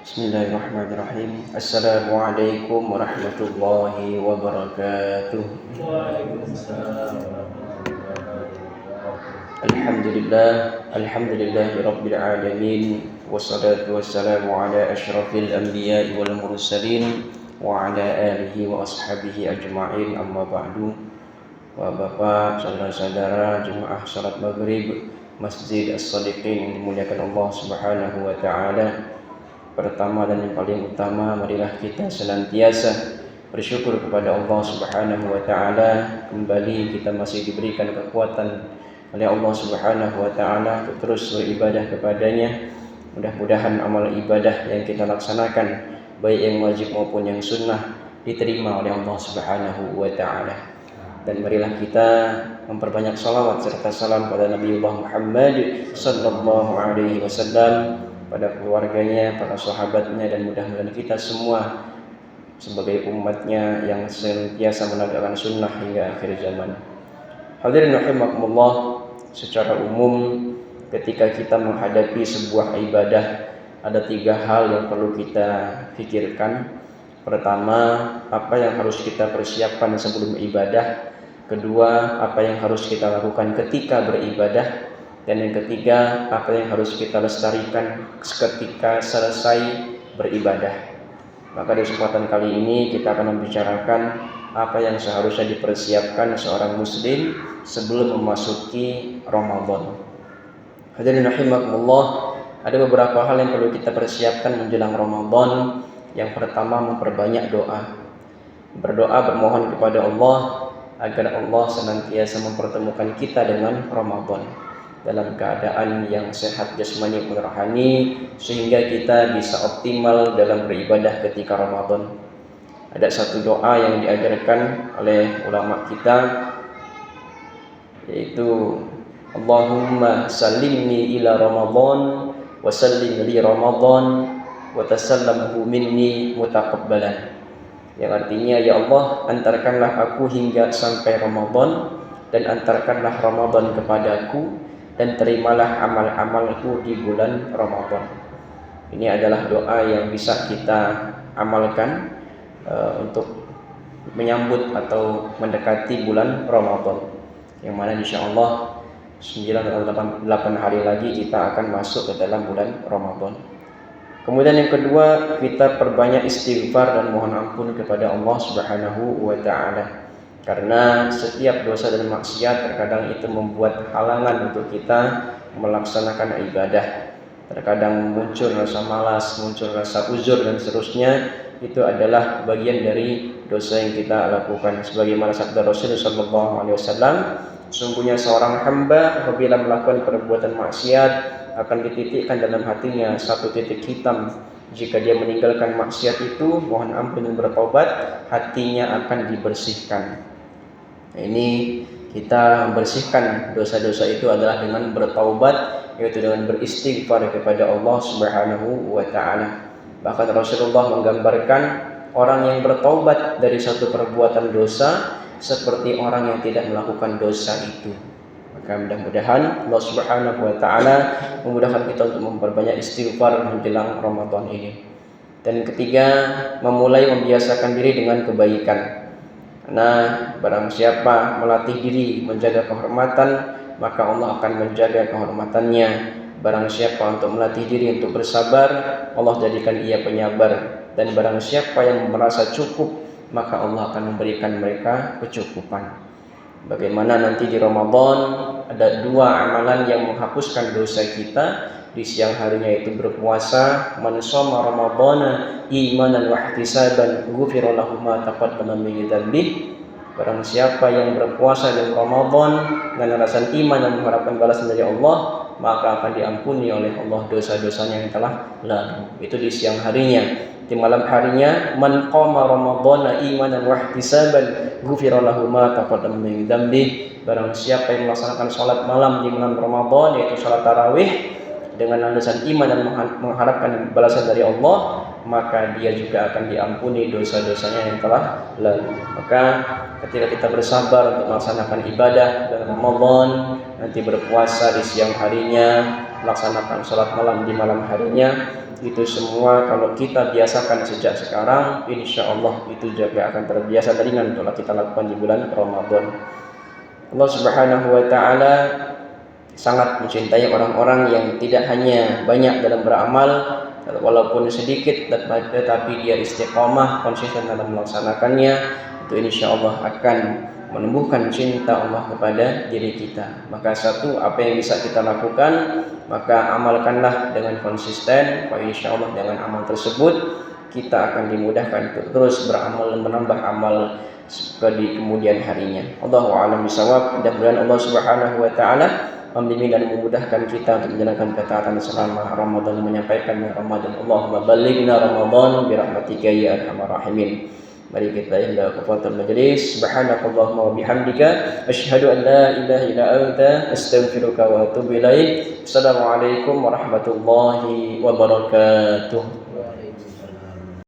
Bismillahirrahmanirrahim. Assalamualaikum warahmatullahi wabarakatuh. Waalaikumsalam. Alhamdulillahi rabbil alamin. Wassalatu wassalamu ala asyrafil anbiya'i wal mursalin wa ala alihi wa ashabihi ajma'in. Amma ba'du. Bapak, saudara-saudara jemaah salat maghrib Masjid As-Sadiqin yang dimuliakan Allah Subhanahu wa taala. Pertama dan yang paling utama, marilah kita senantiasa bersyukur kepada Allah Subhanahu wa taala. Kembali kita masih diberikan kekuatan oleh Allah Subhanahu wa taala untuk terus beribadah kepadanya. Mudah-mudahan amal ibadah yang kita laksanakan, baik yang wajib maupun yang sunnah, diterima oleh Allah Subhanahu wa taala. Dan marilah kita memperbanyak salawat serta salam pada Nabiullah Muhammad sallallahu alaihi wasallam, pada keluarganya, para sahabatnya, dan mudah-mudahan kita semua sebagai umatnya yang senantiasa menegakkan sunnah hingga akhir zaman. Hadirin rahimakumullah, secara umum ketika kita menghadapi sebuah ibadah, ada 3 hal yang perlu kita pikirkan. Pertama, apa yang harus kita persiapkan sebelum ibadah. Kedua, apa yang harus kita lakukan ketika beribadah. Dan yang ketiga, apa yang harus kita lestarikan ketika selesai beribadah. Maka di kesempatan kali ini kita akan membicarakan apa yang seharusnya dipersiapkan seorang muslim sebelum memasuki Ramadan. Hadirin rahimakumullah, ada beberapa hal yang perlu kita persiapkan menjelang Ramadan. Yang pertama, memperbanyak doa. Berdoa, bermohon kepada Allah agar Allah senantiasa mempertemukan kita dengan Ramadan dalam keadaan yang sehat jasmani maupun rohani, sehingga kita bisa optimal dalam beribadah ketika Ramadan. Ada satu doa yang diajarkan oleh ulama kita, yaitu Allahumma sallimni ila Ramadan wa sallim li Ramadan wa tasallamhu minni mutaqabbalan. Yang artinya, ya Allah, antarkanlah aku hingga sampai Ramadan, dan antarkanlah Ramadan kepadaku, dan terimalah amal-amalku di bulan Ramadan. Ini adalah doa yang bisa kita amalkan untuk menyambut atau mendekati bulan Ramadan, yang mana insyaallah 9 atau 8 hari lagi kita akan masuk ke dalam bulan Ramadan. Kemudian yang kedua, kita perbanyak istighfar dan mohon ampun kepada Allah Subhanahu wa taala. Karena setiap dosa dan maksiat terkadang itu membuat halangan untuk kita melaksanakan ibadah. Terkadang muncul rasa malas, muncul rasa uzur dan seterusnya. Itu adalah bagian dari dosa yang kita lakukan. Sebagaimana sabda Rasulullah sallallahu alaihi wasallam, sungguhnya seorang hamba apabila melakukan perbuatan maksiat akan dititikkan dalam hatinya satu titik hitam. Jika dia meninggalkan maksiat itu, mohon ampun dan bertobat, hatinya akan dibersihkan. Ini kita membersihkan dosa-dosa itu adalah dengan bertaubat, yaitu dengan beristighfar kepada Allah Subhanahu wa taala. Bahkan Rasulullah menggambarkan orang yang bertaubat dari satu perbuatan dosa seperti orang yang tidak melakukan dosa itu. Maka mudah-mudahan Allah Subhanahu wa taala memudahkan kita untuk memperbanyak istighfar menjelang Ramadan ini. Dan ketiga, memulai membiasakan diri dengan kebaikan. Karena barang siapa melatih diri menjaga kehormatan, maka Allah akan menjaga kehormatannya. Barang siapa untuk melatih diri untuk bersabar, Allah jadikan ia penyabar. Dan barang siapa yang merasa cukup, maka Allah akan memberikan mereka kecukupan. Bagaimana nanti di Ramadan ada 2 amalan yang menghapuskan dosa kita. Di siang harinya itu berpuasa, man shoma ramadhana imanan wa ihtisaban ghufira lahu ma taqaddama min dzambih. Barang siapa yang berpuasa di Ramadan dengan alasan iman dan mengharapkan balasan dari Allah, maka akan diampuni oleh Allah dosa-dosanya yang telah lalu. Itu di siang harinya. Di malam harinya, man qama ramadhana imanan wa ihtisaban ghufira lahu ma taqaddama min dzambih. Barang siapa yang melaksanakan salat malam di bulan Ramadan, yaitu salat tarawih, dengan landasan iman dan mengharapkan balasan dari Allah, maka dia juga akan diampuni dosa-dosanya yang telah lalu. Maka ketika kita bersabar untuk melaksanakan ibadah dalam Ramadan, nanti berpuasa di siang harinya, melaksanakan salat malam di malam harinya, Itu semua kalau kita biasakan sejak sekarang, insya Allah itu juga akan terbiasa dengan kalau kita lakukan di bulan Ramadan. Allah Subhanahu wa taala sangat mencintai orang-orang yang tidak hanya banyak dalam beramal walaupun sedikit, tetapi dia istiqomah konsisten dalam melaksanakannya. Itu insya Allah akan menumbuhkan cinta Allah kepada diri kita. Maka satu, apa yang bisa kita lakukan, maka amalkanlah dengan konsisten. Insya Allah dengan amal tersebut kita akan dimudahkan untuk terus beramal dan menambah amal di kemudian harinya. Allahu a'lam bishawab. Mudah-mudahan Allah Subhanahu wa taala membimbing dan memudahkan kita untuk menjalankan ketaatan selama Ramadan, menyampaikan Ramadan. Allahumma ballighna Ramadan bi rahmatika ya arhamar rahimin. Mari kita ila kafatul majlis. Subhanakallahumma wa bihamdika asyhadu an la ilaha illa anta astaghfiruka wa atubu ilaik. Assalamualaikum warahmatullahi wabarakatuh.